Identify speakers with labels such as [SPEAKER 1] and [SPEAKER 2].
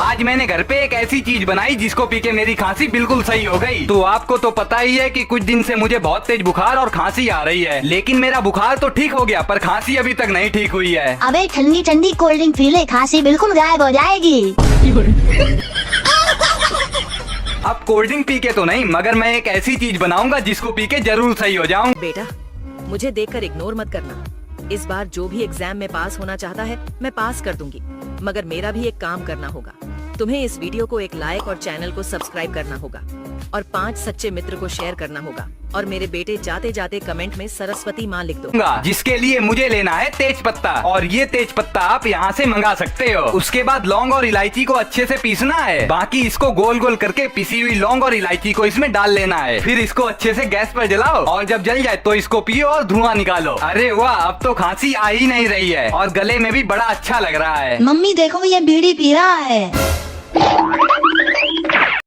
[SPEAKER 1] आज मैंने घर पे एक ऐसी चीज बनाई जिसको पी के मेरी खांसी बिल्कुल सही हो गई। तो आपको तो पता ही है कि कुछ दिन से मुझे बहुत तेज बुखार और खांसी आ रही है, लेकिन मेरा बुखार तो ठीक हो गया पर खांसी अभी तक नहीं ठीक हुई है।
[SPEAKER 2] अबे ठंडी ठंडी कोल्ड ड्रिंक पी ले, खांसी बिल्कुल गायब हो जाएगी।
[SPEAKER 1] अब कोल्ड ड्रिंक पी के तो नहीं, मगर मैं एक ऐसी चीज बनाऊंगा जिसको पी के जरूर सही हो जाऊं।
[SPEAKER 3] बेटा, मुझे देखकर इग्नोर मत करना। इस बार जो भी एग्जाम में पास होना चाहता है मैं पास कर दूंगी, मगर मेरा भी एक काम करना होगा। तुम्हें इस वीडियो को एक लाइक और चैनल को सब्सक्राइब करना होगा और 5 सच्चे मित्र को शेयर करना होगा। और मेरे बेटे जाते जाते कमेंट में सरस्वती माँ लिख दो,
[SPEAKER 1] जिसके लिए मुझे लेना है तेज पत्ता, और ये तेज पत्ता आप यहाँ से मंगा सकते हो। उसके बाद लौंग और इलायची को अच्छे से पीसना है, बाकी इसको गोल गोल करके पिसी हुई लौंग और इलायची को इसमें डाल लेना है। फिर इसको अच्छे से गैस पर जलाओ और जब जल जाए तो इसको पियो और धुआं निकालो। अरे वाह, अब तो खांसी आ ही नहीं रही है और गले में भी बड़ा अच्छा लग रहा है।
[SPEAKER 2] मम्मी देखो ये बीड़ी पी रहा है।